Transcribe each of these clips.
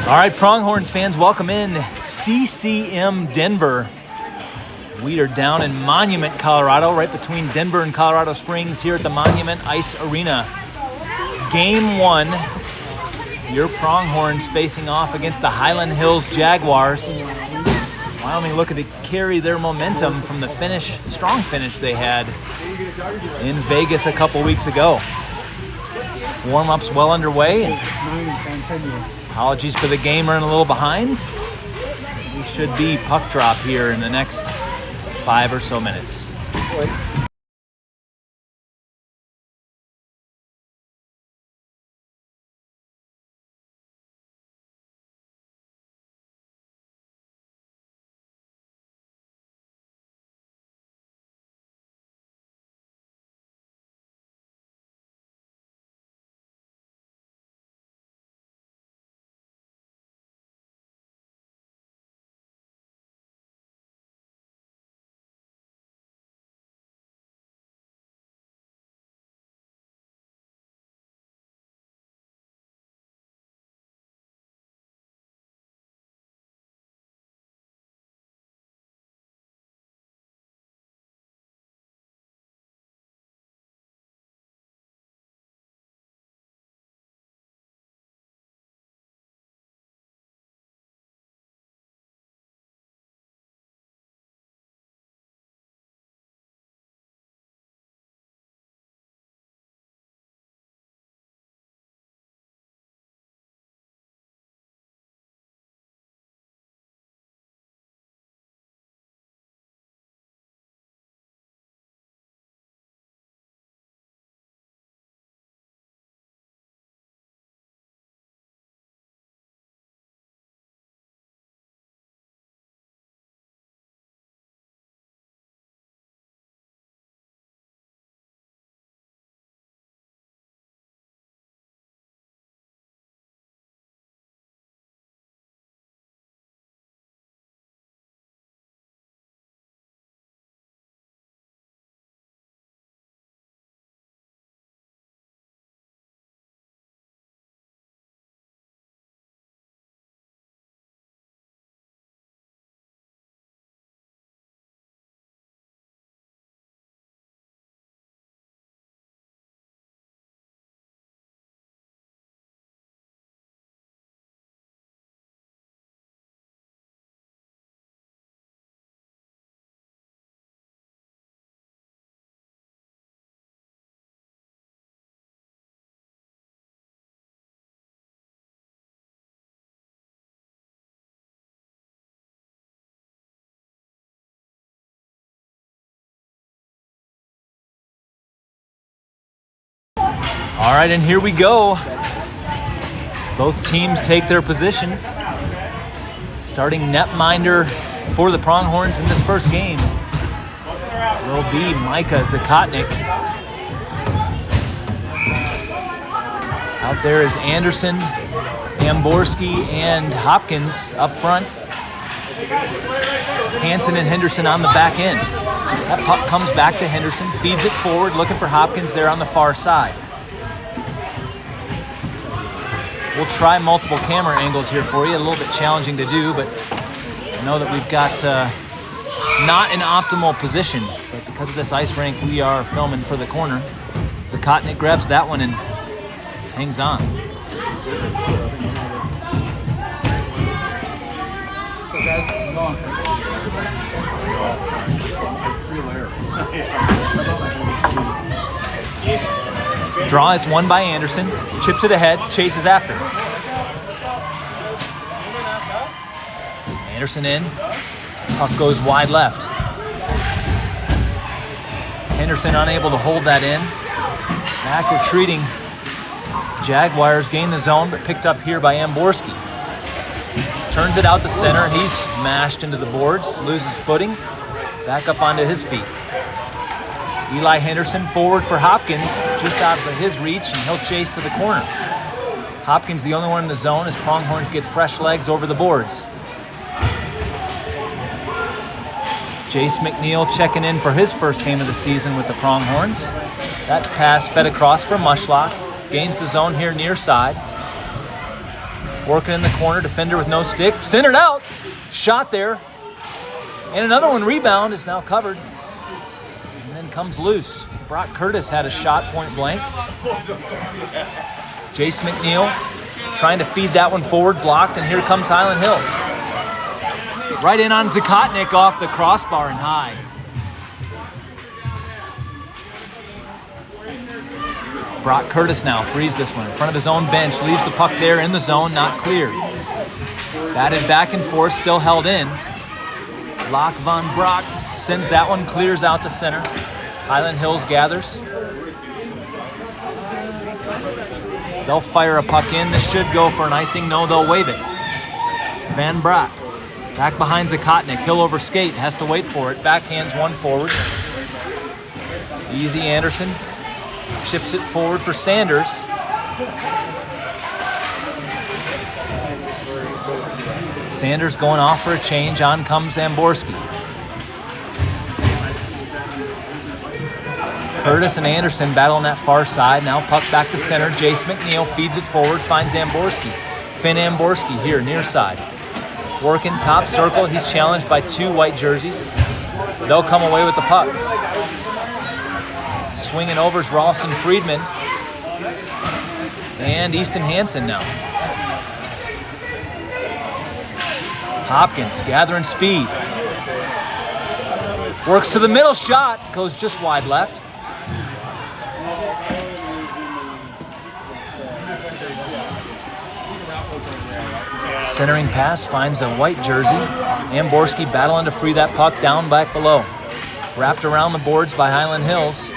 All right, Pronghorns fans, welcome in CCM Denver. We are down in Monument, Colorado, right between Denver and Colorado Springs here at the Monument Ice Arena. Game 1, your Pronghorns facing off against the Highland Hills Jaguars. Wyoming looking to carry their momentum from the strong finish they had in Vegas a couple weeks ago. Warm-ups well underway. Apologies for the game running a little behind. We should be puck drop here in the next 5 or so minutes. All right, and here we go. Both teams take their positions. Starting netminder for the Pronghorns in this first game will be Micha Zakotnik. Out there is Anderson, Amborski, and Hopkins up front. Hansen and Henderson on the back end. That puck comes back to Henderson, feeds it forward, looking for Hopkins there on the far side. We'll try multiple camera angles here for you. A little bit challenging to do, but I know that we've got not an optimal position. But because of this ice rink, we are filming for the corner. Zakotnik grabs that one and hangs on. So guys, come on. Draw is won by Anderson. Chips it ahead, chases after. Anderson in. Puck goes wide left. Henderson unable to hold that in. Back retreating. Jaguars gain the zone, but picked up here by Amborski. Turns it out to center. He's smashed into the boards, loses footing. Back up onto his feet. Elijah Henderson forward for Hopkins, just out of his reach, and he'll chase to the corner. Hopkins the only one in the zone as Pronghorns get fresh legs over the boards. Jayce McNeal checking in for his first game of the season with the Pronghorns. That pass fed across for Mushlock. Gains the zone here near side. Working in the corner, defender with no stick. Centered out. Shot there. And another one, rebound, is now covered. And then comes loose. Brock Curtis had a shot point blank. Jayce McNeal trying to feed that one forward, blocked, and here comes Hyland Hills. Right in on Zakotnik off the crossbar and high. Brock Curtis now frees this one in front of his own bench, leaves the puck there in the zone, not cleared. Batted back and forth, still held in. Locke Vanbragt sends that one, clears out to center. Hyland Hills gathers. They'll fire a puck in. This should go for an icing. No, they'll wave it. Vanbragt back behind Zakotnik. Hill over skate, has to wait for it. Backhands one forward. Easy Anderson. Chips it forward for Sanders. Sanders going off for a change. On comes Amborski. Curtis and Anderson battling that far side. Now puck back to center. Jayce McNeal feeds it forward, finds Amborski. Finn Amborski here, near side. Working top circle. He's challenged by 2 white jerseys. They'll come away with the puck. Swinging over is Ralston Friedman. And Easton Hansen now. Hopkins gathering speed. Works to the middle, shot. Goes just wide left. Centering pass finds a white jersey. Amborski battling to free that puck down back below. Wrapped around the boards by Hyland Hills.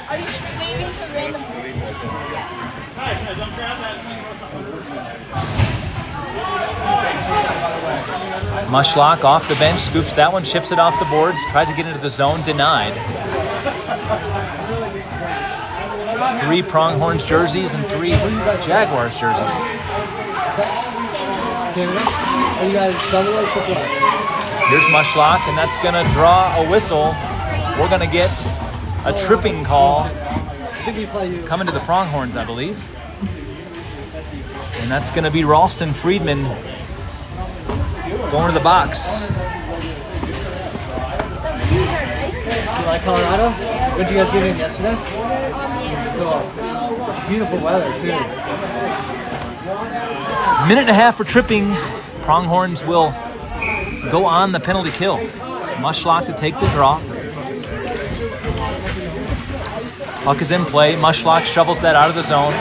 Are you just waving to random people? Mushlock off the bench, scoops that one, chips it off the boards, tries to get into the zone, denied. 3 Pronghorns jerseys and 3 Jaguars jerseys. Are you guys double or triple? Here's Mushlock, and that's going to draw a whistle. We're going to get a tripping call coming to the Pronghorns, I believe. And that's going to be Ralston Friedman going to the box. You like Colorado? What did you guys get in yesterday? Cool. It's beautiful weather, too. Minute and a half for tripping. Pronghorns will go on the penalty kill. Mushlock to take the draw. Puck is in play. Mushlock shovels that out of the zone.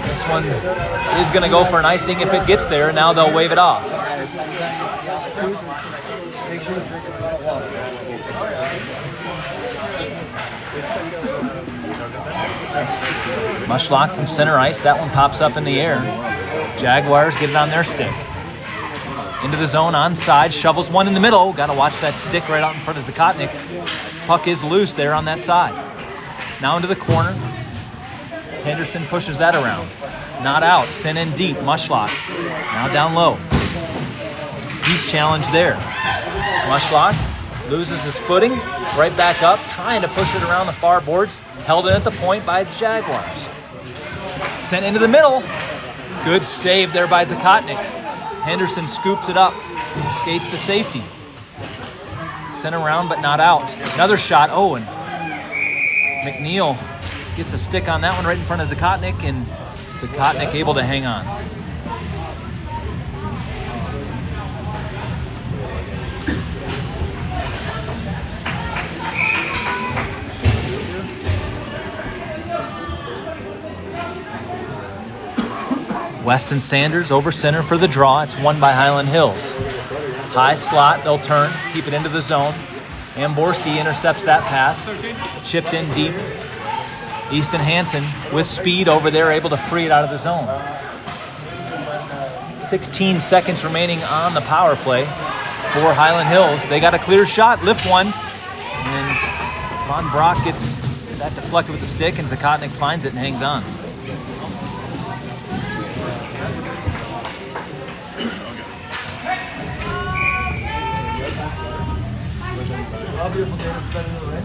This one is going to go for an icing if it gets there. Now they'll wave it off. Make sure you drink a ton of water. Mushlock from center ice. That one pops up in the air. Jaguars get it on their stick. Into the zone, onside, shovels one in the middle. Got to watch that stick right out in front of Zakotnik. Puck is loose there on that side. Now into the corner. Henderson pushes that around. Not out, sent in deep. Mushlock now down low. He's challenged there. Mushlock loses his footing. Right back up, trying to push it around the far boards. Held in at the point by the Jaguars. Sent into the middle. Good save there by Zakotnik. Henderson scoops it up. Skates to safety. Sent around but not out. Another shot. Oh, and McNeal gets a stick on that one right in front of Zakotnik, and Zakotnik able to hang on. Weston Sanders over center for the draw. It's won by Hyland Hills. High slot, they'll turn, keep it into the zone. Amborski intercepts that pass. Chipped in deep. Easton Hansen with speed over there, able to free it out of the zone. 16 seconds remaining on the power play for Hyland Hills. They got a clear shot, lift one. And Vanbragt gets that deflected with the stick, and Zakotnik finds it and hangs on. Beautiful day to spend in the rain.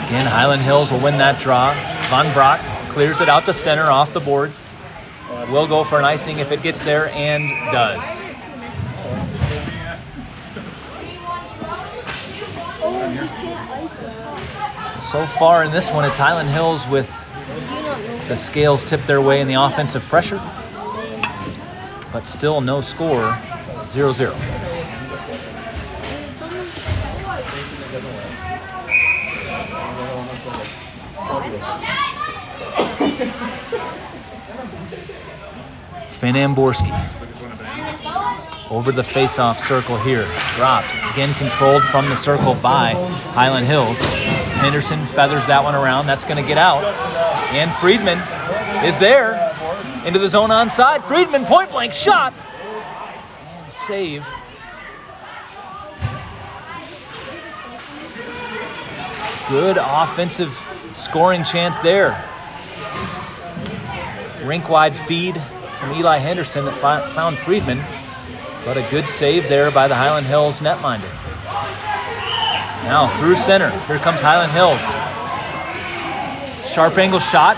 Again, Hyland Hills will win that draw. Vanbragt clears it out to center off the boards. Will go for an icing if it gets there, and does. So far in this one, it's Hyland Hills with the scales tipped their way in the offensive pressure, but still no score, 0-0. Finn Amborski over the face-off circle here. Dropped. Again controlled from the circle by Hyland Hills. Henderson feathers that one around. That's going to get out. And Friedman is there. Into the zone onside. Friedman, point-blank shot. And save. Good offensive scoring chance there. Rink-wide feed from Elijah Henderson that found Friedman, but a good save there by the Hyland Hills netminder. Now through center, here comes Hyland Hills. Sharp angle shot,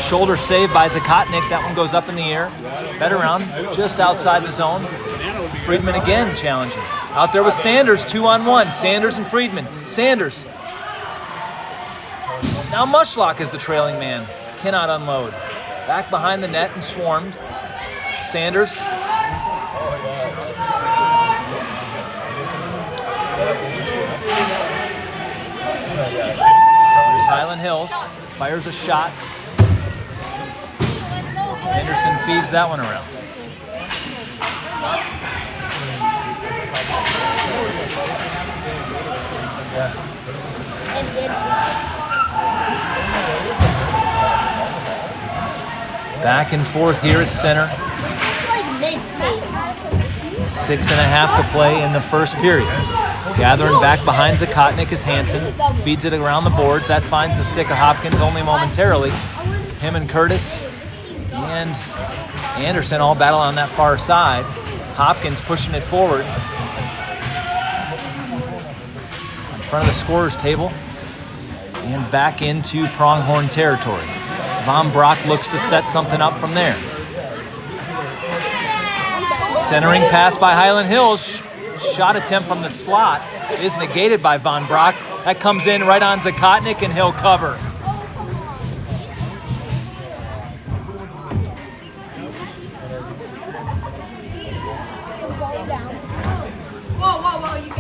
shoulder save by Zakotnik. That one goes up in the air, fed around just outside the zone. Friedman again challenging. Out there with Sanders, 2-on-1. Sanders and Friedman. Sanders. Now Mushlock is the trailing man. Cannot unload. Back behind the net and swarmed. Sanders. Here's Hyland Hills. Fires a shot. Anderson feeds that one around. Back and forth here at center. 6.5 to play in the first period. Gathering back behind Zakotnik is Hansen. Feeds it around the boards. That finds the stick of Hopkins only momentarily. Him and Curtis and Anderson all battle on that far side. Hopkins pushing it forward. In front of the scorer's table. And back into Pronghorn territory. Vanbragt looks to set something up from there. Centering pass by Hyland Hills. Shot attempt from the slot is negated by Vanbragt. That comes in right on Zakotnik and he'll cover.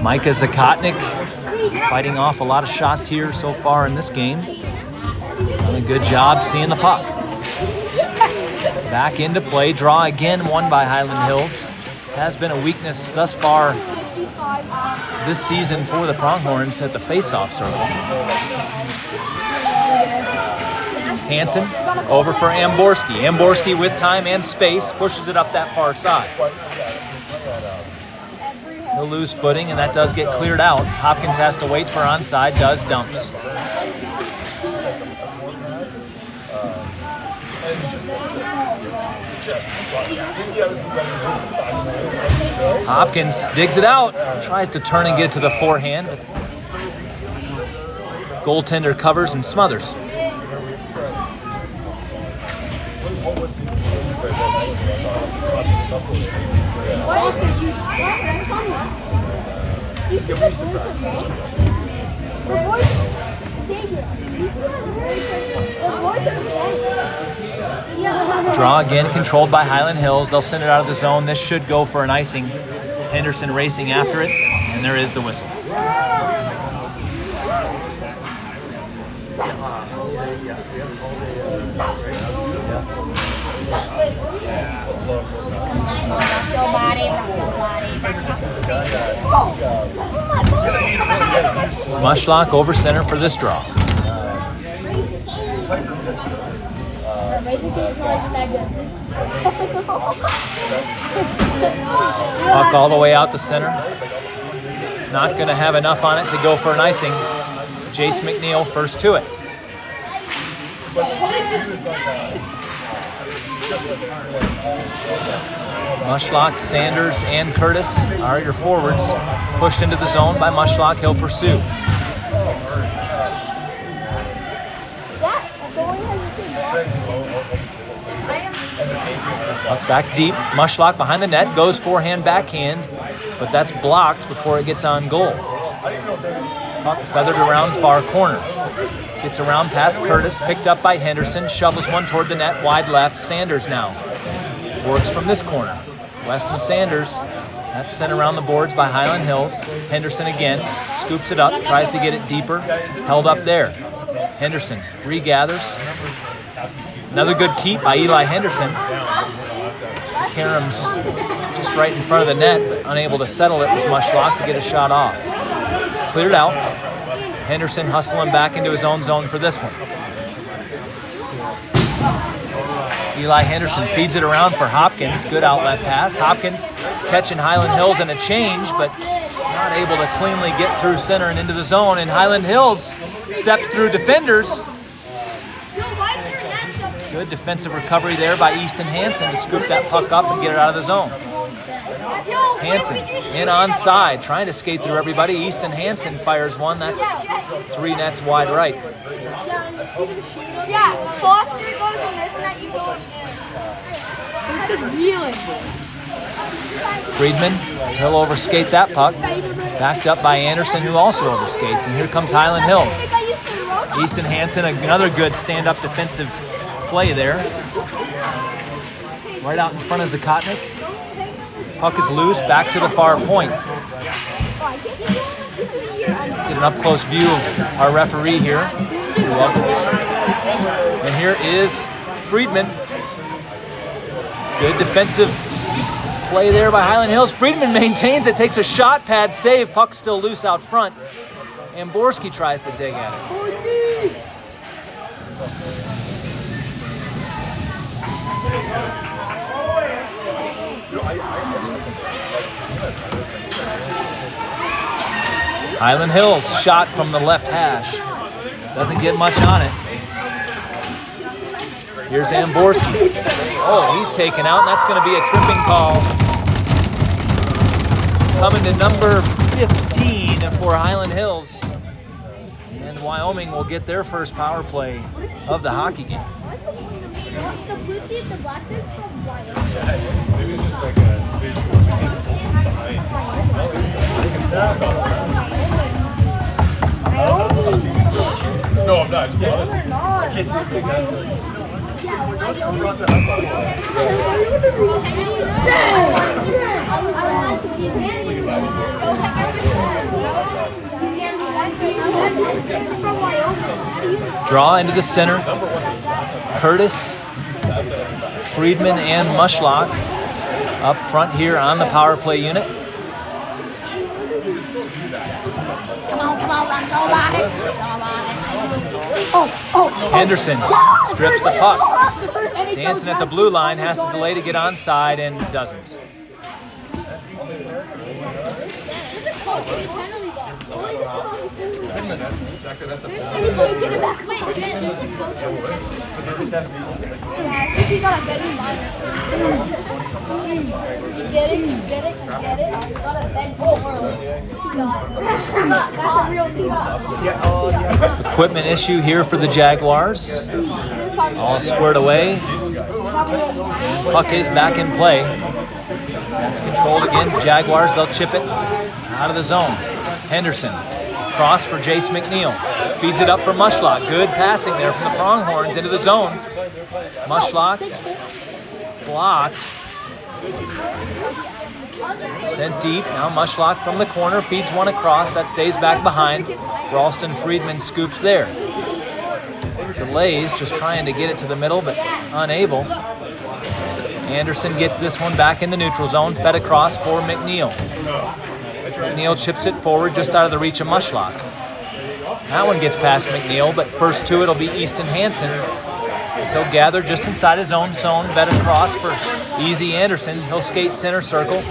Micha Zakotnik fighting off a lot of shots here so far in this game. Done a good job seeing the puck. Back into play. Draw again won by Hyland Hills. Has been a weakness thus far this season for the Pronghorns at the face-off circle. Hansen over for Amborski. Amborski with time and space pushes it up that far side. He'll lose footing, and that does get cleared out. Hopkins has to wait for onside, does dumps. Hopkins digs it out, tries to turn and get it to the forehand, but goaltender covers and smothers. Draw again controlled by Hyland Hills. They'll send it out of the zone. This should go for an icing. Henderson racing after it, and there is the whistle. Mushlock over center for this draw. Puck all the way out to center. Not going to have enough on it to go for an icing. Jayce McNeal first to it. Mushlock, Sanders, and Curtis are your forwards. Pushed into the zone by Mushlock. He'll pursue. Puck back deep. Mushlock behind the net. Goes forehand, backhand. But that's blocked before it gets on goal. Puck feathered around far corner. Gets around past Curtis. Picked up by Henderson. Shovels one toward the net. Wide left. Sanders now. Works from this corner. Weston Sanders. That's sent around the boards by Hyland Hills. Henderson again. Scoops it up. Tries to get it deeper. Held up there. Henderson regathers. Another good keep by Eli Henderson. Karam's just right in front of the net, but unable to settle it was Mushlock to get a shot off. Cleared out. Henderson hustling back into his own zone for this one. Eli Henderson feeds it around for Hopkins. Good outlet pass. Hopkins catching Hyland Hills in a change, but not able to cleanly get through center and into the zone. And Hyland Hills steps through defenders. Good defensive recovery there by Easton Hansen to scoop that puck up and get it out of the zone. Hansen in onside, trying to skate through everybody. Easton Hansen fires one. That's 3 nets wide right. Yeah, Foster goes in this net, you go in. Friedman, he'll overskate that puck. Backed up by Anderson, who also overskates. And here comes Hyland Hills. Easton Hansen, another good stand-up defensive play there. Right out in front of Zakotnik. Puck is loose, back to the far point. Get an up-close view of our referee here. You're welcome. And here is Friedman. Good defensive play there by Hyland Hills. Friedman maintains it, takes a shot pad save. Puck still loose out front. Amborski tries to dig at it. Hyland Hills shot from the left hash. Doesn't get much on it. Here's Amborski. Oh, he's taken out, and that's going to be a tripping call. Coming to number 15 for Hyland Hills. And Wyoming will get their first power play of the hockey game. The blue team, the black team from Wyoming. Maybe it's just like a visual principle. No, I'm not. I can't see it. Draw into the center. Curtis, Friedman, and Mushlock up front here on the power play unit. Come on, run, go about it. Henderson strips the puck. Dancing at the blue line, has to delay to get onside and doesn't. Get it back. Wait, there's a coach over there. Yeah, I think he got a betting line. Get it. Got a bet over. That's a real piece. Equipment issue here for the Jaguars. All squared away. Puck is back in play. That's controlled again. Jaguars, they'll chip it out of the zone. Henderson, cross for Jayce McNeal. Feeds it up for Mushlock. Good passing there from the Pronghorns into the zone. Mushlock blocked. Sent deep. Now Mushlock from the corner feeds one across. That stays back behind. Ralston Friedman scoops there. Delays, just trying to get it to the middle, but unable. Anderson gets this one back in the neutral zone. Fed across for McNeal. McNeal chips it forward just out of the reach of Mushlock. That one gets past McNeal, but first to it'll be Easton Hansen. He'll gather just inside his own zone, bet across for Easy Anderson. He'll skate center circle.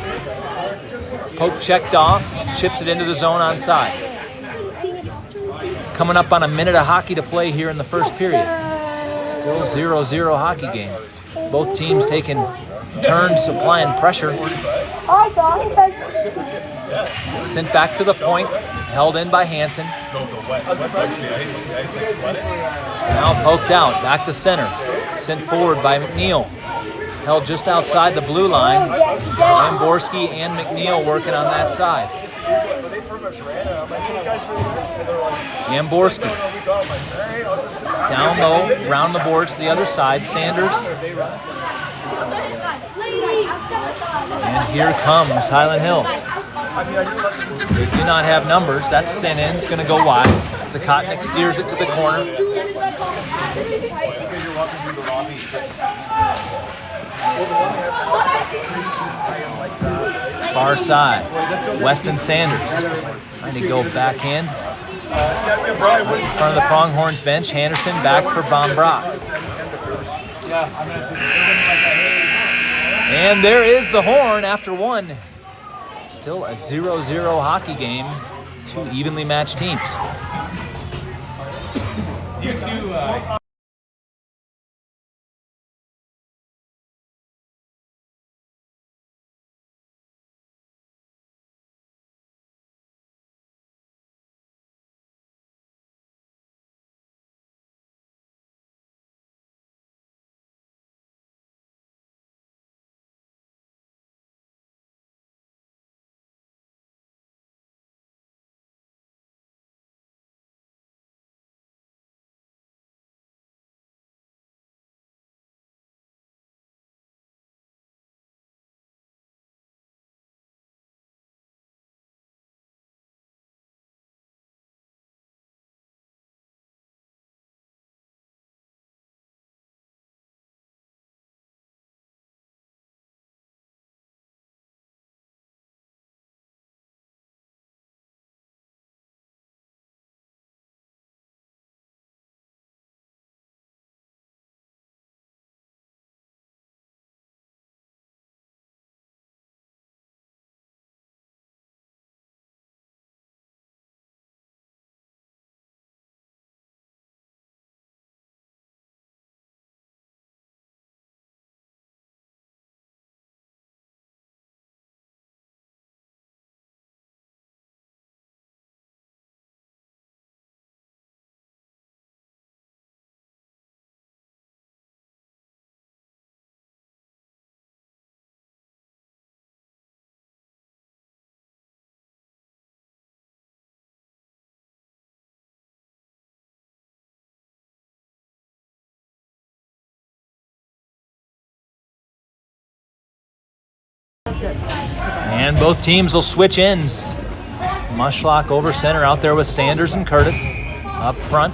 Poke checked off, chips it into the zone onside. Coming up on a minute of hockey to play here in the first period. Still 0-0 hockey game. Both teams taking turns supplying pressure. Sent back to the point, held in by Hansen. Now poked out, back to center. Sent forward by McNeal. held just outside the blue line. Amborski and McNeal working on that side. Amborski down low, round the boards to the other side. Sanders. And here comes Hyland Hills. They do not have numbers. That's sent in. It's going to go wide. Zakotnik steers it to the corner. Far side. Weston Sanders trying to go backhand. In front of the Pronghorns bench. Henderson back for Vanbragt. And there is the horn after one. Still a 0-0 hockey game. Two evenly matched teams. And both teams will switch ends. Mushlock over center out there with Sanders and Curtis. Up front,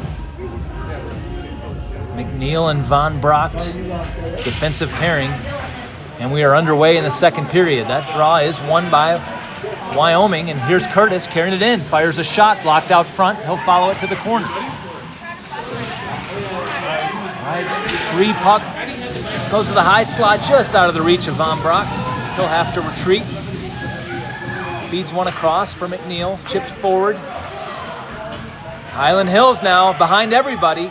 McNeal and Vanbragt, defensive pairing. And we are underway in the second period. That draw is won by Wyoming. And here's Curtis carrying it in. Fires a shot, blocked out front. He'll follow it to the corner. Free puck goes to the high slot, just out of the reach of Vanbragt. He'll have to retreat. Feeds one across for McNeal. Chips forward. Hyland Hills now behind everybody.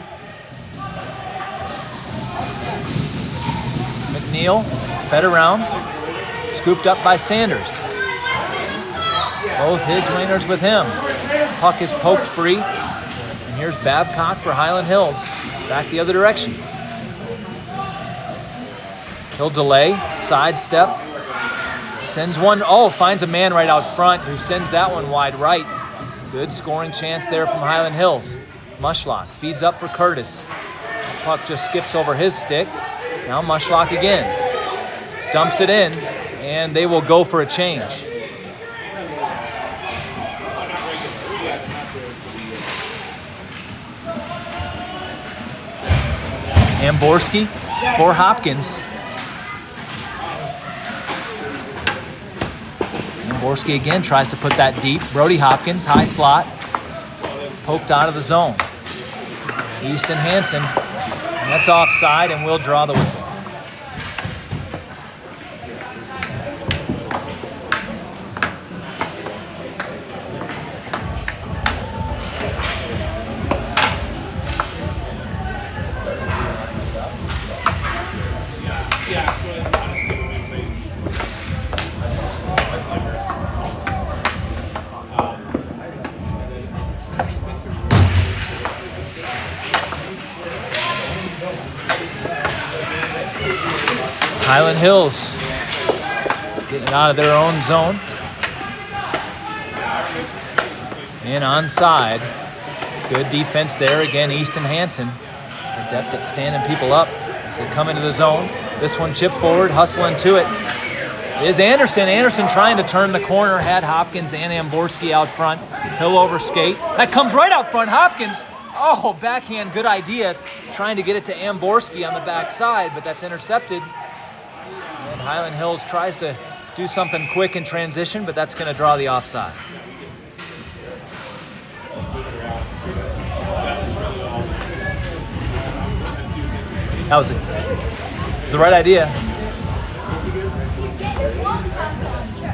McNeal fed around. Scooped up by Sanders. Both his wingers with him. Puck is poked free. And here's Babcock for Hyland Hills. Back the other direction. He'll delay, sidestep, sends one, finds a man right out front who sends that one wide right. Good scoring chance there from Hyland Hills. Mushlock feeds up for Curtis. Puck just skips over his stick. Now Mushlock again. Dumps it in, and they will go for a change. Amborski for Hopkins. Amborski again tries to put that deep. Brody Hopkins, high slot. Poked out of the zone. Easton Hansen. And that's offside, and we'll draw the whistle. Highland Hills getting it out of their own zone. And onside. Good defense there. Again, Easton Hansen, adept at standing people up as they come into the zone. This one chipped forward, hustling to it is Anderson. Anderson trying to turn the corner, had Hopkins and Amborski out front. He'll overskate. That comes right out front. Hopkins, oh, backhand, good idea. Trying to get it to Amborski on the backside, but that's intercepted. And Highland Hills tries to do something quick in transition, but that's going to draw the offside. That was it. It's the right idea.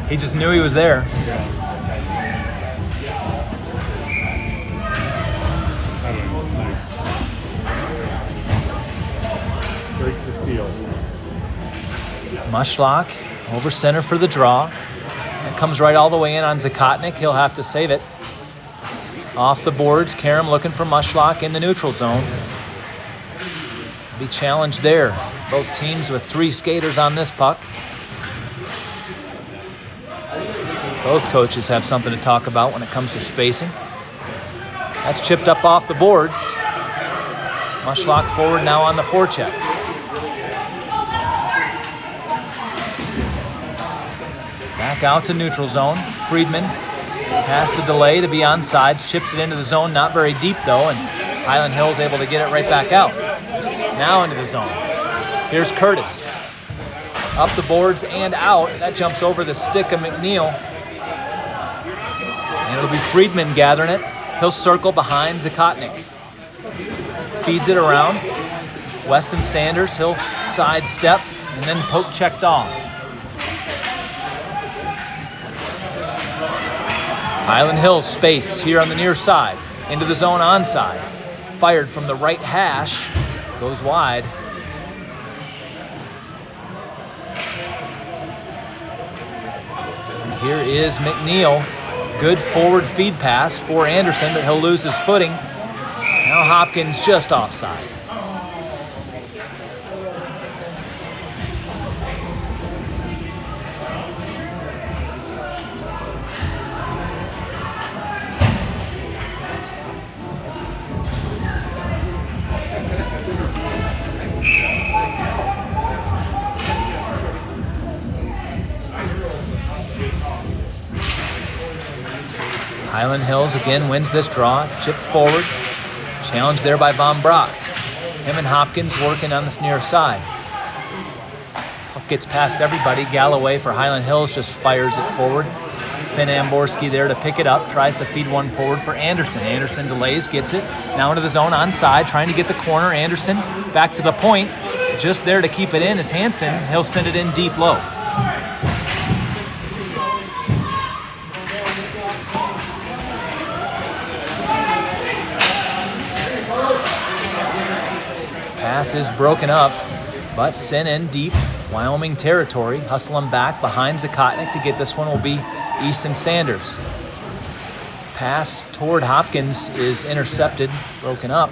He just knew he was there. Nice. Break the seal. Mushlock over center for the draw. That comes right all the way in on Zakotnik. He'll have to save it. Off the boards, Karam looking for Mushlock in the neutral zone. Be challenged there. Both teams with 3 skaters on this puck. Both coaches have something to talk about when it comes to spacing. That's chipped up off the boards. Mushlock forward now on the forecheck. Back out to neutral zone. Friedman has to delay to be on sides. Chips it into the zone. Not very deep though, and Highland Hills able to get it right back out. Now into the zone. Here's Curtis. Up the boards and out. That jumps over the stick of McNeal. And it'll be Friedman gathering it. He'll circle behind Zakotnik. Feeds it around. Weston Sanders, he'll sidestep and then poke checked off. Highland Hills space here on the near side. Into the zone onside. Fired from the right hash. Goes wide. And here is McNeal. Good forward feed pass for Anderson, but he'll lose his footing. Now Hopkins just offside. Highland Hills again wins this draw. Chip forward. Challenge there by Vanbragt. Him and Hopkins working on this near side. Puck gets past everybody. Galloway for Highland Hills just fires it forward. Finn Amborski there to pick it up. Tries to feed one forward for Anderson. Anderson delays, gets it. Now into the zone onside. Trying to get the corner. Anderson back to the point. Just there to keep it in is Hansen. He'll send it in deep low. Pass is broken up, but sent in deep. Wyoming territory. Hustling back behind Zakotnik to get this one will be Easton Sanders. Pass toward Hopkins is intercepted, broken up.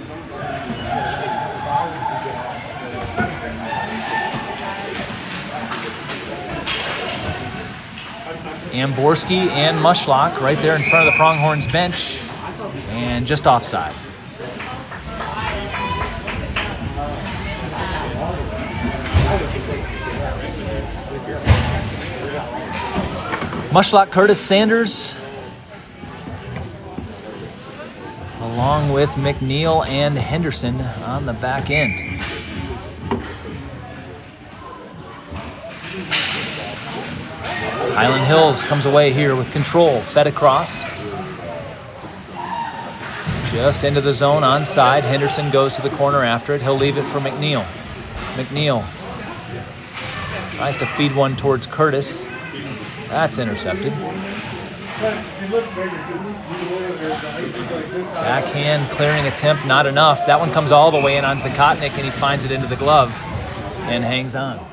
Amborski and Mushlock right there in front of the Pronghorns bench, and just offside. Mushlock, Curtis, Sanders, along with McNeal and Henderson on the back end. Highland Hills comes away here with control, fed across. Just into the zone onside. Henderson goes to the corner after it. He'll leave it for McNeal. McNeal tries to feed one towards Curtis. That's intercepted. Backhand clearing attempt, not enough. That one comes all the way in on Zakotnik, and he finds it into the glove and hangs on.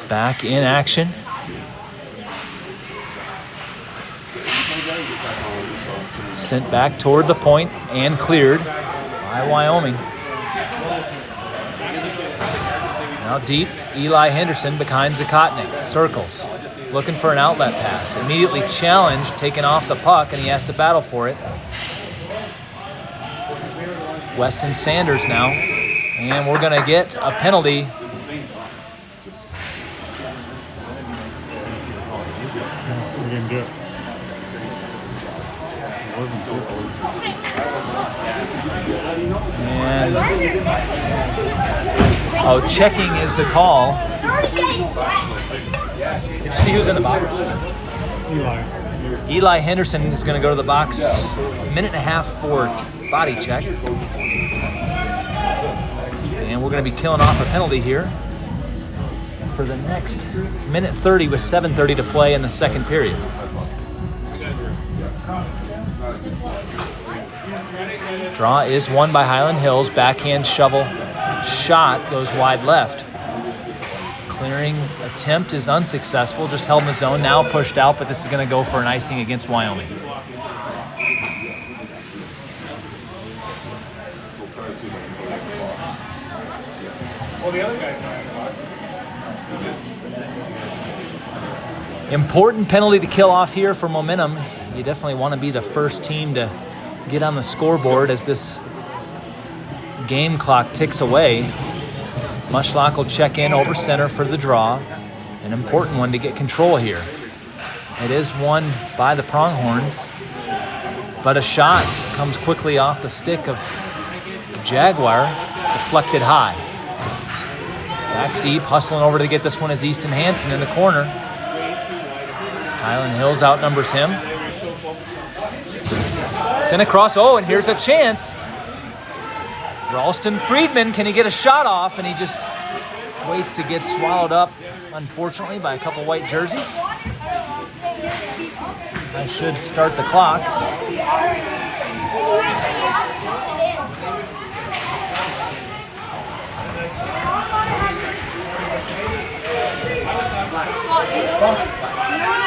back in action. Sent back toward the point and cleared by Wyoming. Now deep, Eli Henderson behind Zakotnik. Circles, looking for an outlet pass. Immediately challenged, taken off the puck, and he has to battle for it. Weston Sanders now, and we're going to get a penalty. We didn't do it. It wasn't so cold. And checking is the call. Did you see who's in the box? Eli Henderson is going to go to the box. A minute and a half for body check. And we're going to be killing off a penalty here for the next minute 30 with 7:30 to play in the second period. Draw is won by Highland Hills. Backhand shovel shot goes wide left. Clearing attempt is unsuccessful. Just held in the zone. Now pushed out, but this is going to go for an icing against Wyoming. Important penalty to kill off here for momentum. You definitely want to be the first team to get on the scoreboard as this game clock ticks away. Mushlock will check in over center for the draw. An important one to get control here. It is won by the Pronghorns, but a shot comes quickly off the stick of the Jaguar, deflected high. Back deep, hustling over to get this one is Easton Hansen in the corner. Highland Hills outnumbers him. Sent across, and here's a chance. Ralston Friedman, can he get a shot off? And he just waits to get swallowed up, unfortunately, by a couple white jerseys. I should start the clock.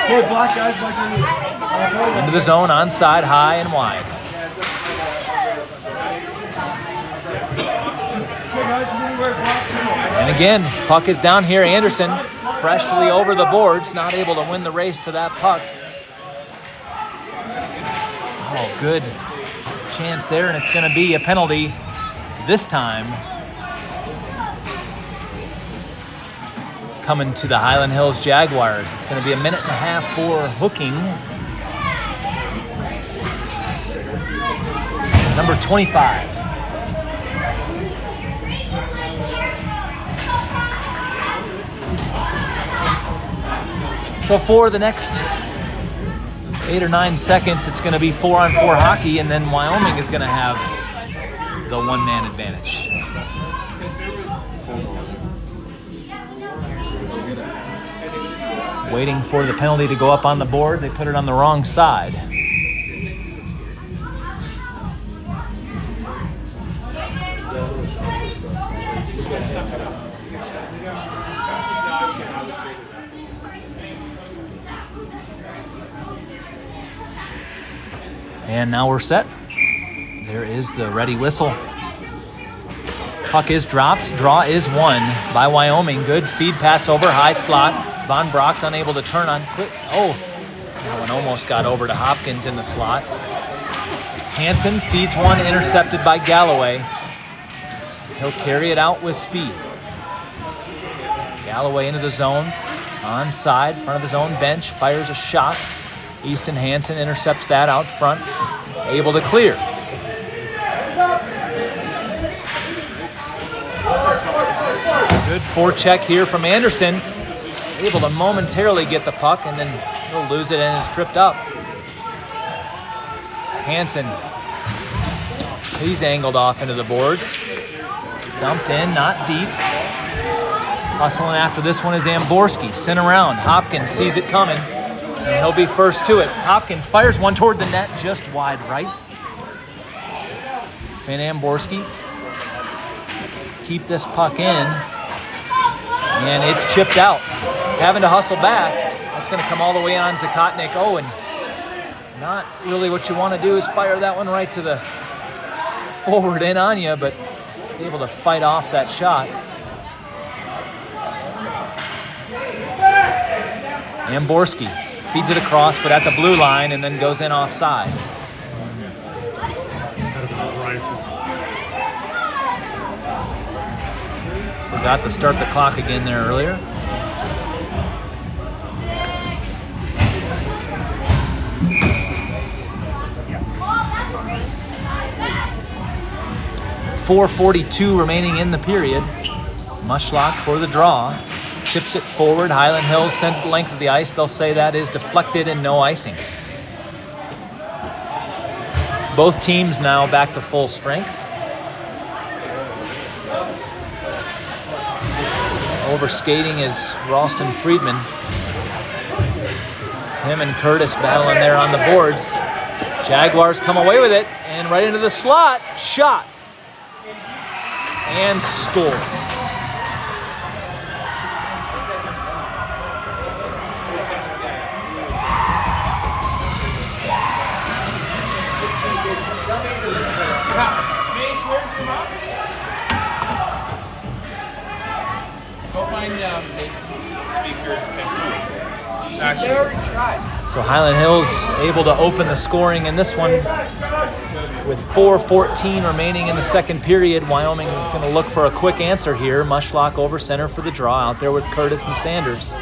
Hey, black guys, Into the zone, onside, high and wide. And again, puck is down here. Anderson, freshly over the boards, not able to win the race to that puck. Oh, good chance there, and it's going to be a penalty this time. Coming to the Highland Hills Jaguars. It's going to be a minute and a half for hooking. Number 25. So for the next 8 or 9 seconds, it's going to be 4-on-4 hockey, and then Wyoming is going to have the one-man advantage. Waiting for the penalty to go up on the board. They put it on the wrong side. And now we're set. There is the ready whistle. Puck is dropped. Draw is won by Wyoming. Good feed pass over, high slot. Vanbragt unable to turn on quick. That one almost got over to Hopkins in the slot. Hansen feeds one, intercepted by Galloway. He'll carry it out with speed. Galloway into the zone, onside, front of his own bench, fires a shot. Easton Hansen intercepts that out front, able to clear. Good forecheck here from Anderson. Able to momentarily get the puck, and then he'll lose it and is tripped up. Hansen, he's angled off into the boards. Dumped in, not deep. Hustling after this one is Amborski. Sent around. Hopkins sees it coming, and he'll be first to it. Hopkins fires one toward the net, just wide right. Finn Amborski. Keep this puck in, and it's chipped out. having to hustle back. That's going to come all the way on Zakotnik. Oh, and not really what you want to do is fire that one right to the forward end on you, but able to fight off that shot. Amborski feeds it across, but at the blue line, and then goes in offside. Forgot to start the clock again there earlier. .442 remaining in the period. Mushlock for the draw. Chips it forward. Hyland Hills sends it the length of the ice. They'll say that is deflected and no icing. Both teams now back to full strength. Over skating is Ralston Friedman. Him and Curtis battling there on the boards. Jaguars come away with it and right into the slot. Shot. And score. Go find Mason's speaker. So Hyland Hills able to open the scoring in this one with 4:14 remaining in the second period. Wyoming is going to look for a quick answer here. Mushlock over center for the draw out there with Curtis and Sanders.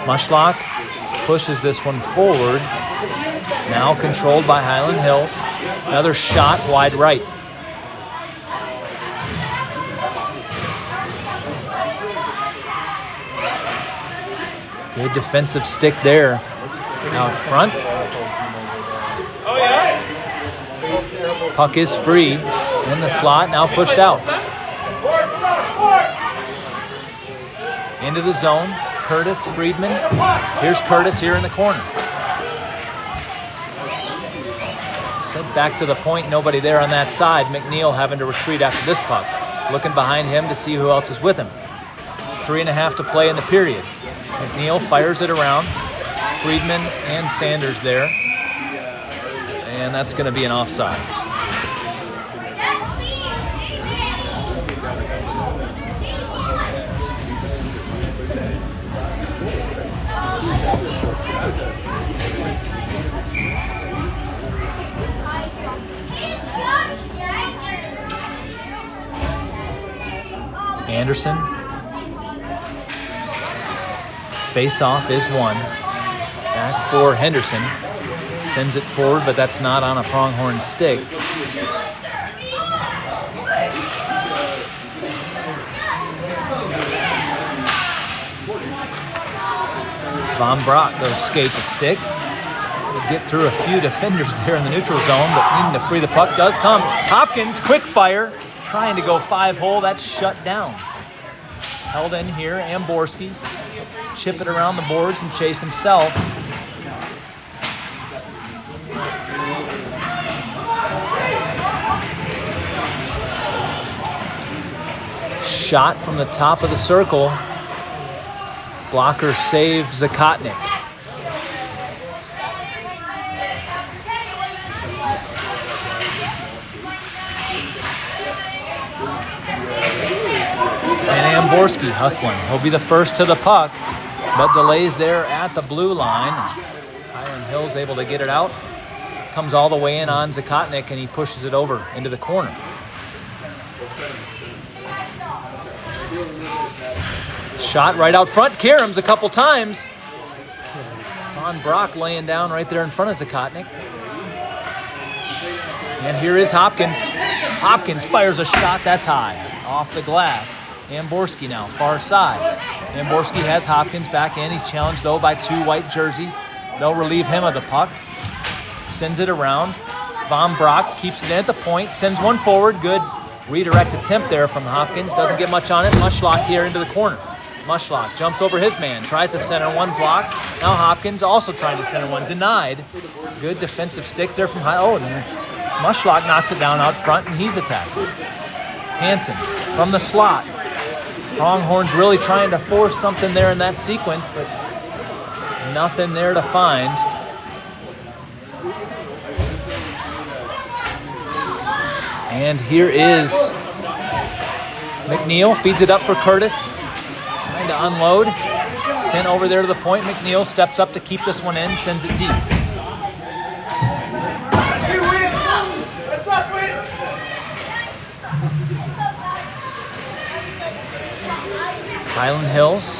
Mushlock pushes this one forward. Now controlled by Hyland Hills. Another shot wide right. Good defensive stick there out front. Puck is free in the slot, now pushed out. Into the zone, Curtis, Friedman. Here's Curtis here in the corner. Sent back to the point, nobody there on that side. McNeal having to retreat after this puck. Looking behind him to see who else is with him. 3.5 to play in the period. McNeal fires it around. Friedman and Sanders there. And that's going to be an offside. Anderson. Face-off is won. Back for Henderson. Sends it forward, but that's not on a pronghorn stick. Vanbragt goes skate the stick. We'll get through a few defenders there in the neutral zone, but needing to free the puck does come. Hopkins, quick fire, trying to go 5-hole. That's shut down. Held in here, Amborski. Chip it around the boards and chase himself. Shot from the top of the circle. Blocker save Zakotnik. And Amborski hustling. He'll be the first to the puck, but delays there at the blue line. Hyland Hills able to get it out. Comes all the way in on Zakotnik, and he pushes it over into the corner. Shot right out front. Karams a couple times. Vanbragt laying down right there in front of Zakotnik. And here is Hopkins. Hopkins fires a shot that's high off the glass. Amborski now, far side. Amborski has Hopkins back in. He's challenged, though, by 2 white jerseys. They'll relieve him of the puck. Sends it around. Vanbragt keeps it in at the point. Sends one forward. Good redirect attempt there from Hopkins. Doesn't get much on it. Mushlock here into the corner. Mushlock jumps over his man. Tries to center one, block. Now Hopkins also trying to center one. Denied. Good defensive sticks there from Hyland. Oh, and Mushlock knocks it down out front, and he's attacked. Hansen from the slot. Pronghorns really trying to force something there in that sequence, but nothing there to find. And here is McNeal, feeds it up for Curtis, trying to unload. Sent over there to the point. McNeal steps up to keep this one in, sends it deep. Hyland Hills,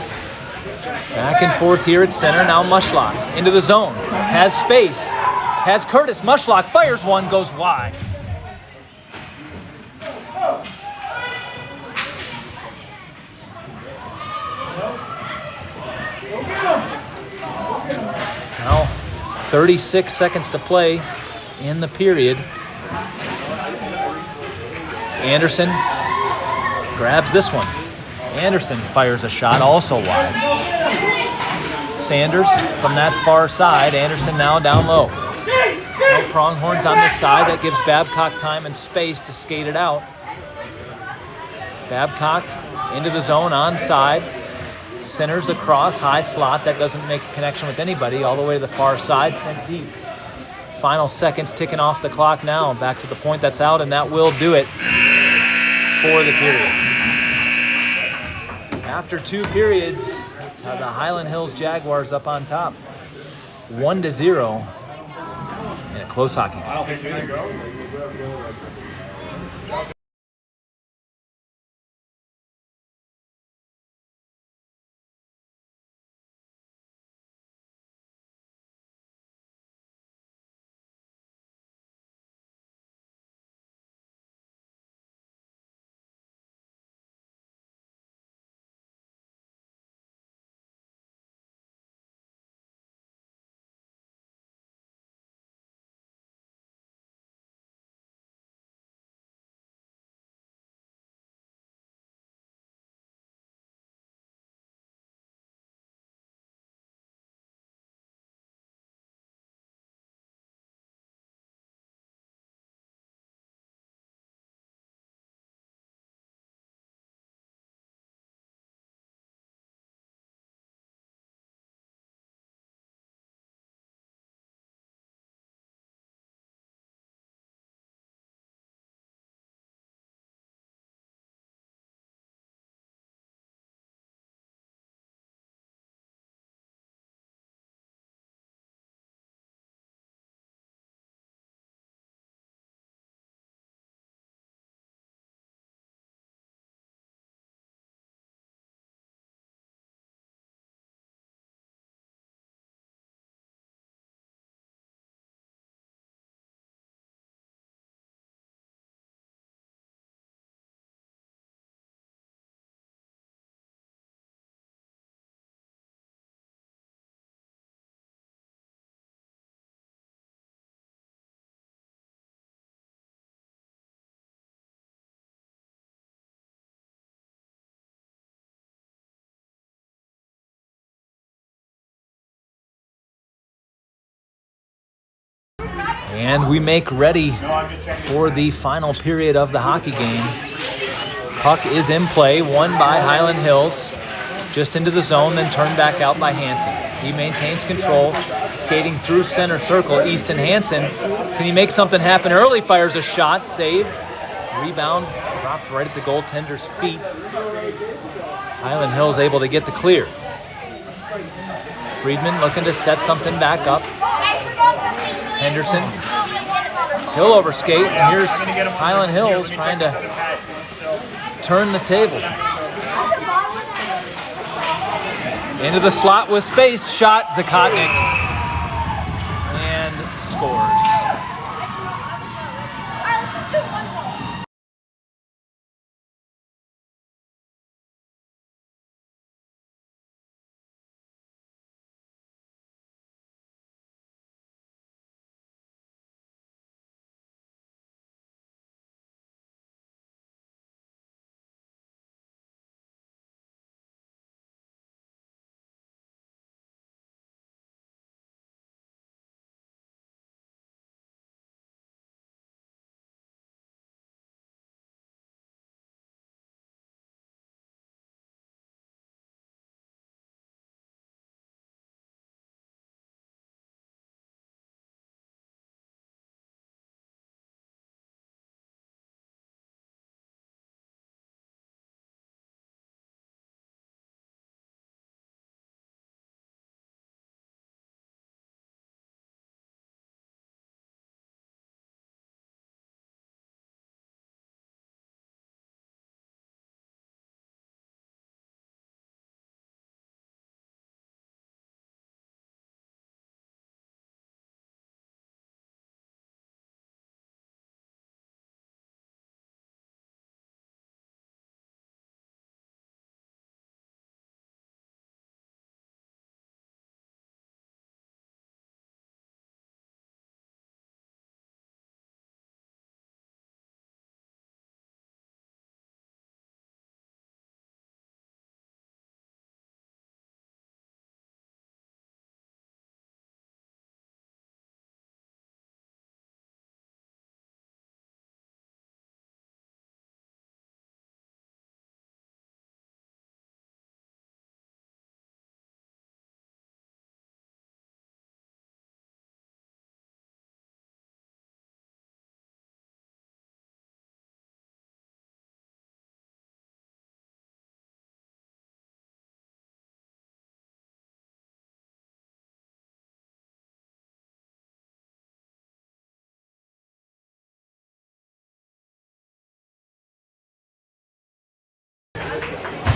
back and forth here at center. Now Mushlock into the zone, has space, has Curtis. Mushlock fires one, goes wide. Now 36 seconds to play in the period. Anderson grabs this one. Anderson fires a shot, also wide. Sanders from that far side. Anderson now down low. No Pronghorns on this side. That gives Babcock time and space to skate it out. Babcock into the zone, onside. Centers across, high slot. That doesn't make a connection with anybody. All the way to the far side, sent deep. Final seconds ticking off the clock now. Back to the point that's out, and that will do it for the period. After 2 periods, it's the Hyland Hills Jaguars up on top. 1-0 in a close hockey game. I don't think so either. And we make ready for the final period of the hockey game. Puck is in play, won by Hyland Hills. Just into the zone, then turned back out by Hansen. He maintains control, skating through center circle. Easton Hansen, can he make something happen early? Fires a shot, saved. Rebound, dropped right at the goaltender's feet. Hyland Hills able to get the clear. Friedman looking to set something back up. Henderson, he'll overskate, and here's Hyland Hills trying to turn the tables. Into the slot with space, shot, Zakotnik, and scores.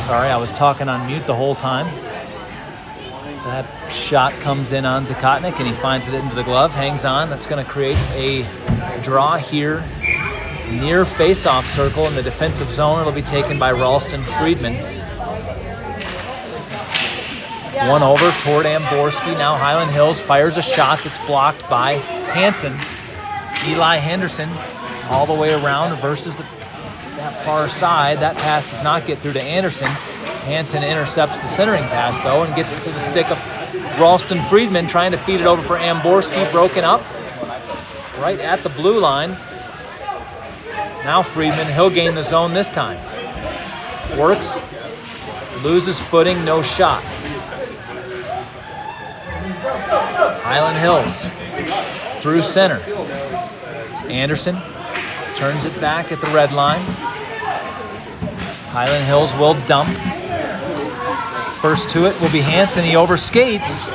Sorry, I was talking on mute the whole time. That shot comes in on Zakotnik, and he finds it into the glove, hangs on. That's going to create a draw here near face-off circle in the defensive zone. It'll be taken by Ralston Friedman. One over toward Amborski. Now Hyland Hills fires a shot that's blocked by Hansen. Elijah Henderson all the way around versus that far side. That pass does not get through to Anderson. Hansen intercepts the centering pass, though, and gets it to the stick of Ralston Friedman, trying to feed it over for Amborski. Broken up right at the blue line. Now Friedman, he'll gain the zone this time. Works, loses footing, no shot. Hyland Hills through center. Anderson turns it back at the red line. Hyland Hills will dump. First to it will be Hansen. He overskates.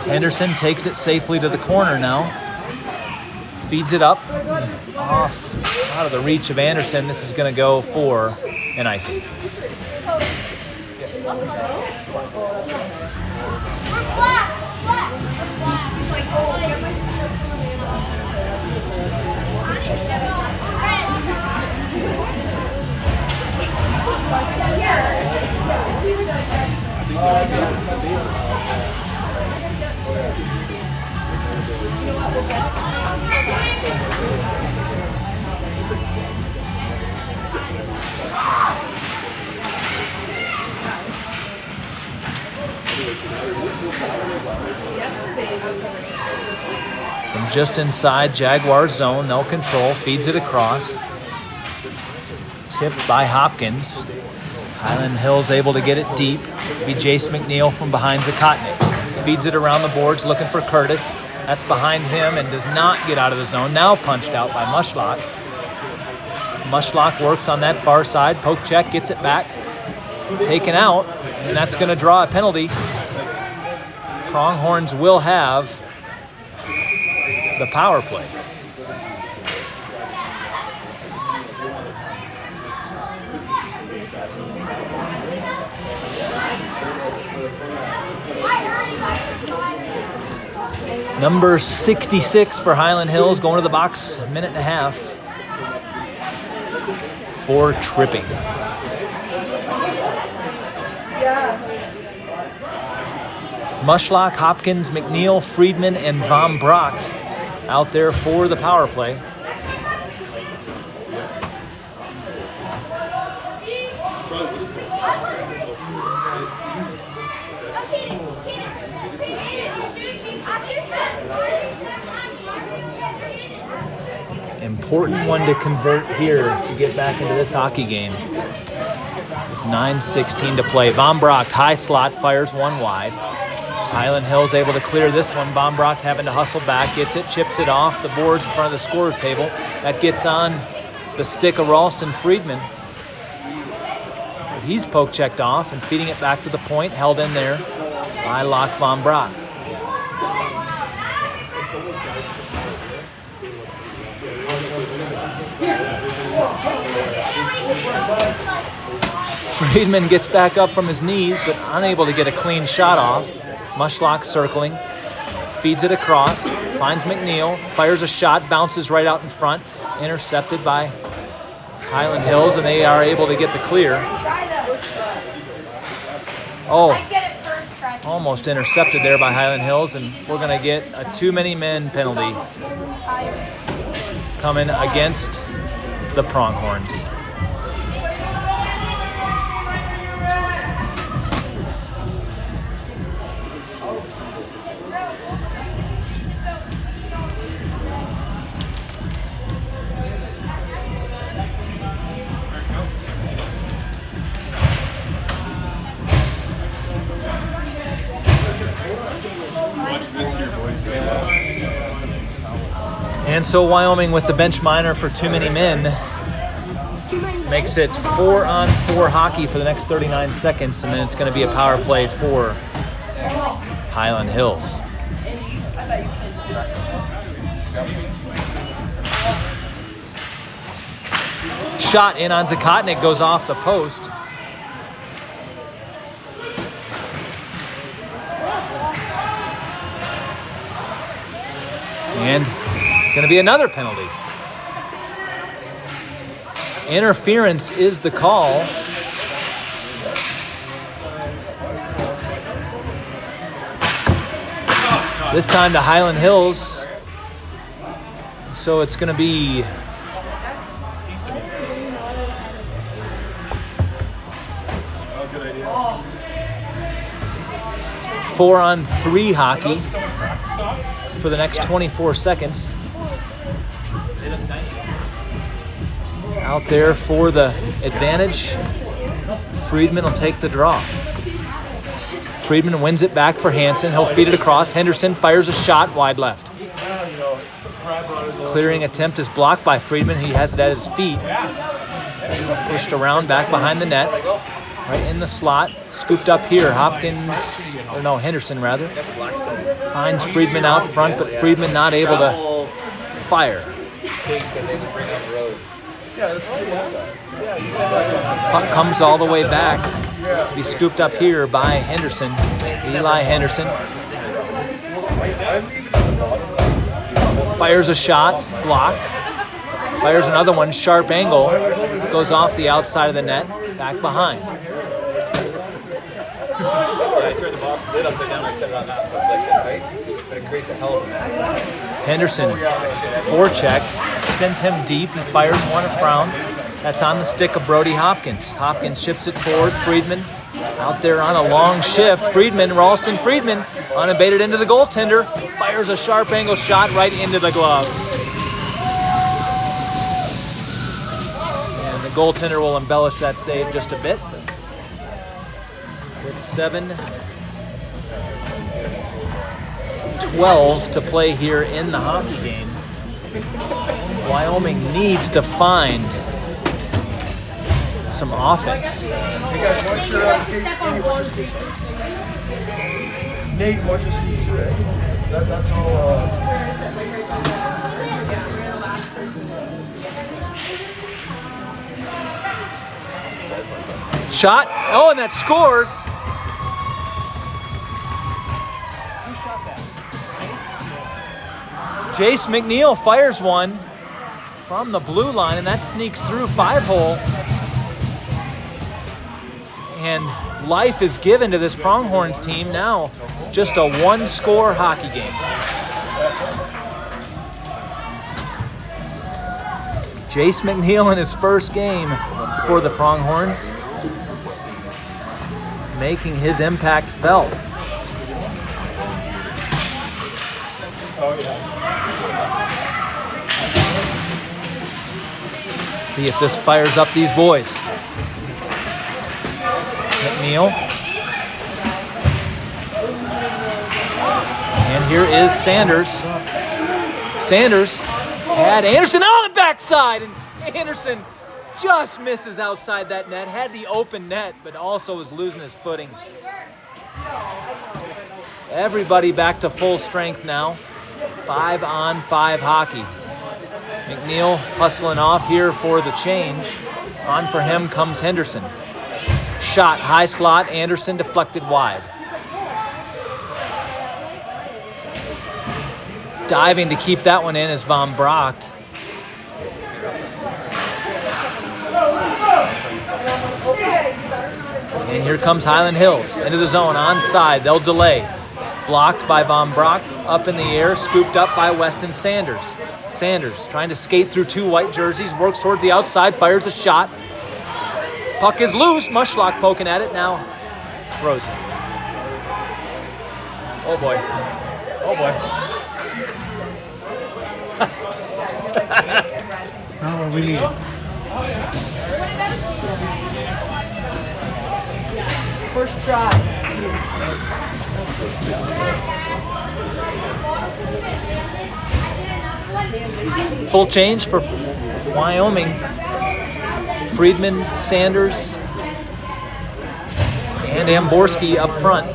Henderson takes it safely to the corner now. Feeds it up. Off out of the reach of Anderson. This is going to go for an icing. From just inside Jaguars zone, no control, feeds it across. Tipped by Hopkins. Hyland Hills able to get it deep. It'll be Jayce McNeal from behind Zakotnik. Feeds it around the boards looking for Curtis. That's behind him and does not get out of the zone. Now punched out by Mushlock. Mushlock works on that far side. Poke check, gets it back. Taken out, and that's going to draw a penalty. Pronghorns will have the power play. Number 66 for Hyland Hills going to the box, a minute and a half for tripping. Mushlock, Hopkins, McNeal, Friedman, and Vanbragt out there for the power play. Important one to convert here to get back into this hockey game. With 9:16 to play. Vanbragt, high slot, fires one wide. Hyland Hills able to clear this one. Vanbragt having to hustle back, gets it, chips it off the boards in front of the score table. That gets on the stick of Ralston Friedman. But he's poke checked off and feeding it back to the point, held in there by Locke Vanbragt. Friedman gets back up from his knees, but unable to get a clean shot off. Mushlock circling, feeds it across, finds McNeal, fires a shot, bounces right out in front, intercepted by Hyland Hills, and they are able to get the clear. Oh, almost intercepted there by Hyland Hills, and we're going to get a too many men penalty coming against the Pronghorns. And so Wyoming with the bench minor for too many men makes it 4-on-4 hockey for the next 39 seconds, and then it's going to be a power play for Hyland Hills. shot in on Zakotnik, goes off the post. And going to be another penalty. Interference is the call. This time to Hyland Hills. So it's going to be four-on-three hockey for the next 24 seconds. Out there for the advantage. Friedman will take the draw. Friedman wins it back for Hansen. He'll feed it across. Henderson fires a shot wide left. Clearing attempt is blocked by Friedman. He has it at his feet. Pushed around back behind the net. Right in the slot. Scooped up here. Henderson rather. Finds Friedman out front, but Friedman not able to fire. Puck comes all the way back. To be scooped up here by Henderson. Eli Henderson. Fires a shot, blocked. Fires another one, sharp angle. Goes off the outside of the net, back behind. I turned the box lid upside down, I set it on that, so it's like this height, but it creates a hell of a mess. Henderson, forecheck, sends him deep. He fires one at Frown. That's on the stick of Brody Hopkins. Hopkins ships it forward. Friedman out there on a long shift. Ralston Friedman, unabated into the goaltender. Fires a sharp angle shot right into the glove. And the goaltender will embellish that save just a bit. With 7:12 to play here in the hockey game. Wyoming needs to find some offense. Hey guys, watch your skates. Andy, watch your skates. Nate, watch your skates today. That's all. Shot. Oh, and that scores. Jayce McNeal fires one from the blue line, and that sneaks through 5-hole. And life is given to this Pronghorns team now. Just a one-score hockey game. Jayce McNeal in his first game for the Pronghorns, making his impact felt. See if this fires up these boys. McNeal. And here is Sanders. Sanders had Anderson on the backside, and Anderson just misses outside that net. Had the open net, but also was losing his footing. Everybody back to full strength now. 5-on-5 hockey. McNeal hustling off here for the change. On for him comes Henderson. Shot, high slot, Anderson deflected wide. Diving to keep that one in is Vanbragt. And here comes Hyland Hills into the zone, onside, they'll delay. Blocked by Vanbragt, up in the air, scooped up by Weston Sanders. Sanders trying to skate through two white jerseys, works towards the outside, fires a shot. Puck is loose, Mushlock poking at it now. Frozen. Oh boy. Oh boy. Not what we need. First try. Full change for Wyoming. Friedman, Sanders, and Amborski up front.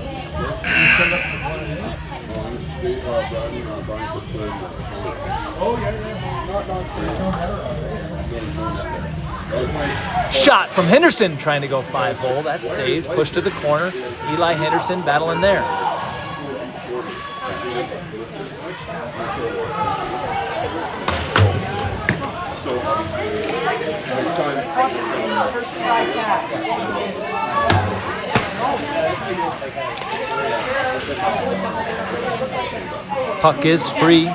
Shot from Henderson, trying to go 5-hole. That's saved. Push to the corner. Eli Henderson battling there. First try tap. Puck is free.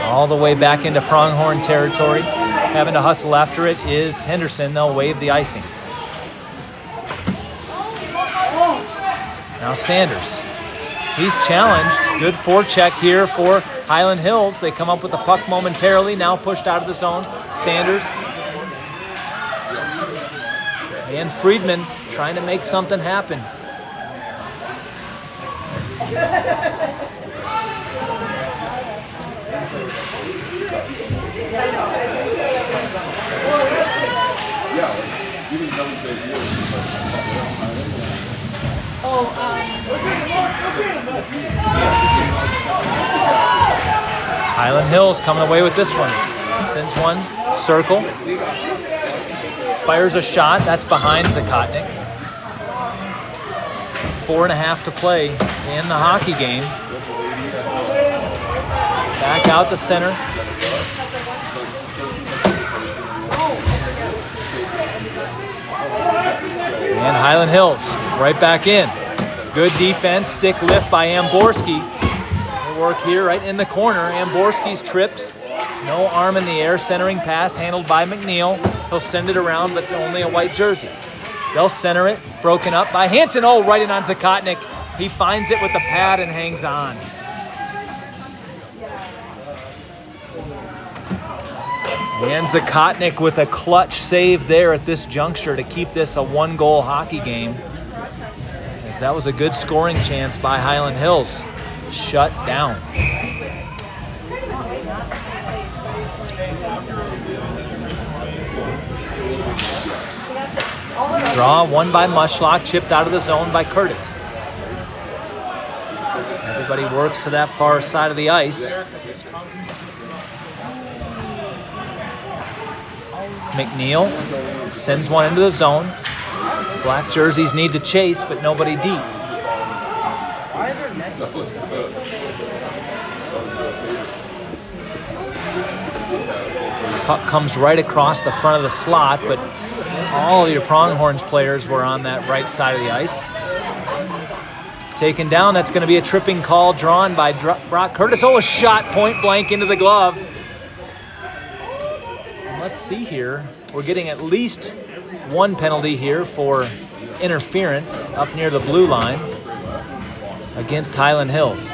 All the way back into Pronghorn territory. Having to hustle after it is Henderson. They'll waive the icing. Now Sanders. He's challenged. Good forecheck here for Hyland Hills. They come up with the puck momentarily. Now pushed out of the zone. Sanders. And Friedman trying to make something happen. Hyland Hills coming away with this one. Sends one, circle. Fires a shot, that's behind Zakotnik. 4.5 to play in the hockey game. Back out to center. And Hyland Hills right back in. Good defense, stick lift by Amborski. They work here right in the corner. Amborski's tripped. No arm in the air, centering pass handled by McNeal. He'll send it around, but only a white jersey. They'll center it, broken up by Hansen. Oh, right in on Zakotnik. He finds it with the pad and hangs on. And Zakotnik with a clutch save there at this juncture to keep this a 1-goal hockey game. As that was a good scoring chance by Hyland Hills. Shut down. Draw won by Mushlock, chipped out of the zone by Curtis. Everybody works to that far side of the ice. McNeal sends one into the zone. Black jerseys need to chase, but nobody deep. Puck comes right across the front of the slot, but all of your Pronghorns players were on that right side of the ice. Taken down, that's going to be a tripping call drawn by Brock Curtis. Oh, a shot point blank into the glove. And let's see here. We're getting at least one penalty here for interference up near the blue line against Hyland Hills.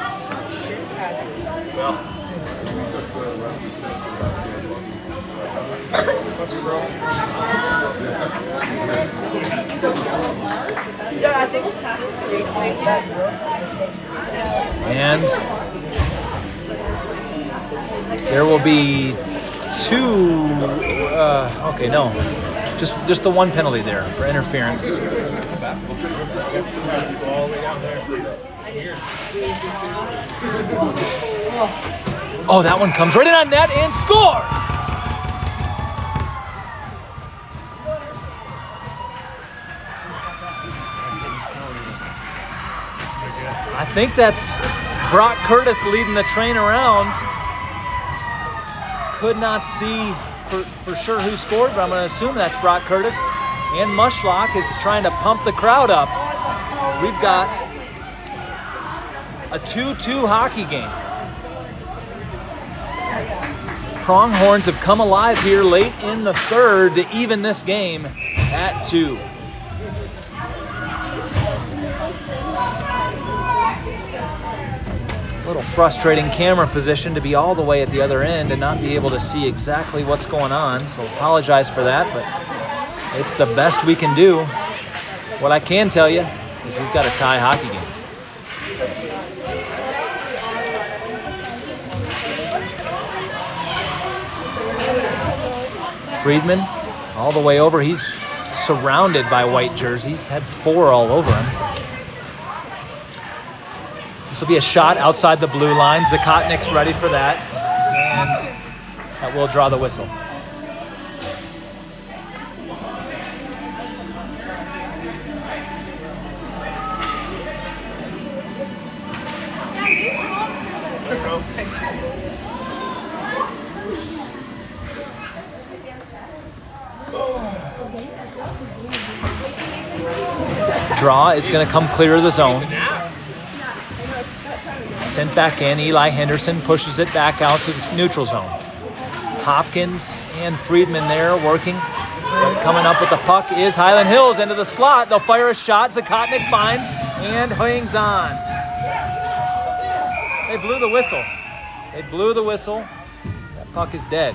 And there will be two, okay, no, just the one penalty there for interference. Oh, that one comes right in on net and scores! I think that's Brock Curtis leading the train around. Could not see for sure who scored, but I'm going to assume that's Brock Curtis. And Mushlock is trying to pump the crowd up. We've got a 2-2 hockey game. Pronghorns have come alive here late in the third to even this game at 2. A little frustrating camera position to be all the way at the other end and not be able to see exactly what's going on, so apologize for that, but it's the best we can do. What I can tell you is we've got a tie hockey game. Friedman all the way over. He's surrounded by white jerseys, had 4 all over him. This will be a shot outside the blue line. Zakotnik's ready for that, and that will draw the whistle. draw is going to come clear of the zone. Sent back in. Eli Henderson pushes it back out to the neutral zone. Hopkins and Friedman there working. But coming up with the puck is Hyland Hills into the slot. They'll fire a shot. Zakotnik finds and hangs on. They blew the whistle. They blew the whistle. That puck is dead.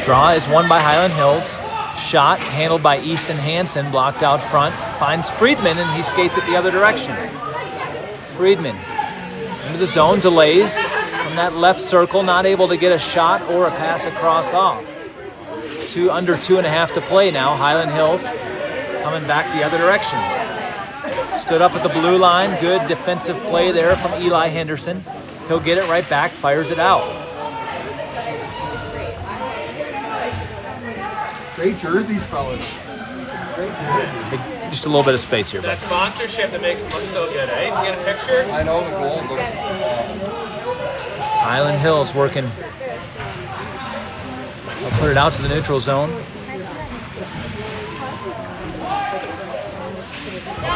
Draw is won by Hyland Hills. Shot handled by Easton Hansen, blocked out front. Finds Friedman and he skates it the other direction. Friedman into the zone, delays from that left circle, not able to get a shot or a pass across off. Under 2.5 to play now. Hyland Hills coming back the other direction. Stood up at the blue line. Good defensive play there from Eli Henderson. He'll get it right back, fires it out. Great jerseys, fellas. Great jerseys. Just a little bit of space here, That but sponsorship that makes it look so good, eh? Did you get a picture? I know the gold looks awesome. Hyland Hills working. They'll put it out to the neutral zone.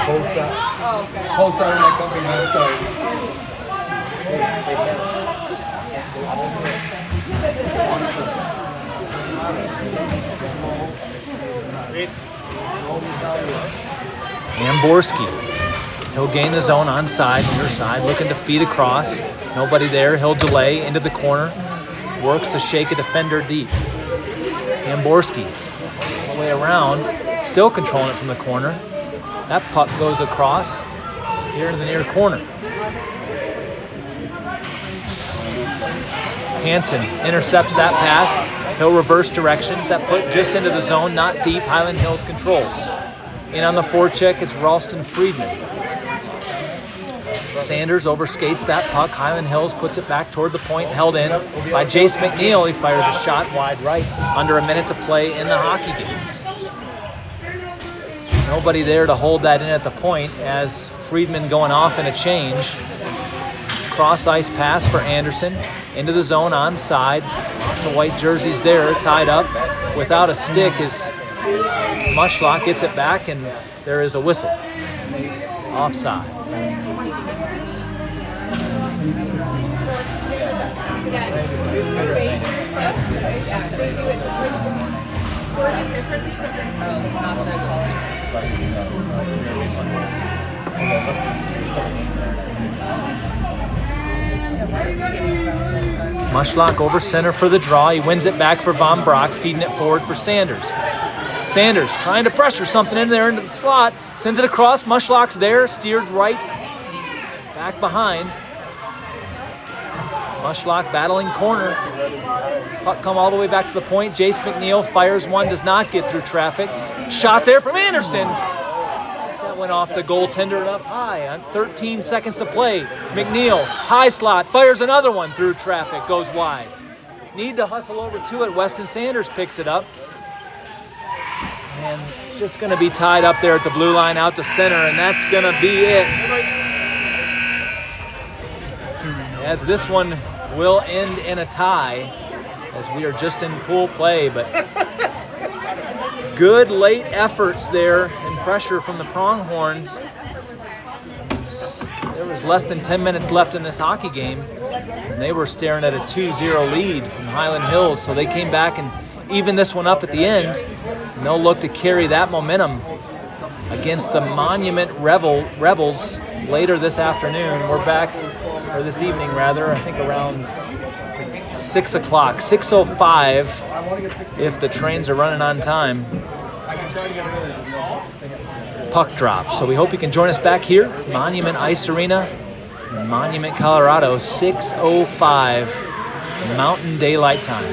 Post that on my company website. Amborski. He'll gain the zone onside, near side, looking to feed across. Nobody there. He'll delay into the corner. Works to shake a defender deep. Amborski all the way around, still controlling it from the corner. That puck goes across here to the near corner. Hansen intercepts that pass. He'll reverse directions. That put just into the zone, not deep. Hyland Hills controls. In on the forecheck is Ralston Friedman. Sanders overskates that puck. Hyland Hills puts it back toward the point, held in by Jayce McNeal. He fires a shot wide right. Under a minute to play in the hockey game. Nobody there to hold that in at the point as Friedman going off in a change. Cross ice pass for Anderson. Into the zone onside. Lots of white jerseys there tied up. Without a stick is Mushlock, gets it back and there is a whistle. Offside. Mushlock over center for the draw. He wins it back for Vanbragt, feeding it forward for Sanders. Sanders trying to pressure something in there into the slot. Sends it across. Mushlock's there. Steered right. Back behind. Mushlock battling corner. Puck come all the way back to the point. Jayce McNeal fires one. Does not get through traffic. Shot there from Anderson. That went off the goaltender up high. 13 seconds to play. McNeal, high slot. Fires another one through traffic. Goes wide. Need to hustle over to it. Weston Sanders picks it up. And just going to be tied up there at the blue line out to center, and that's going to be it. As this one will end in a tie, as we are just in pool play, but good late efforts there and pressure from the Pronghorns. There was less than 10 minutes left in this hockey game, and they were staring at a 2-0 lead from Hyland Hills, so they came back and evened this one up at the end. And they'll look to carry that momentum against the Monument Rebels later this afternoon. We're back, or this evening rather, I think around 6 o'clock, 6:05 if the trains are running on time. Puck drop. So we hope you can join us back here, Monument Ice Arena, in Monument, Colorado, 6:05 Mountain Daylight Time.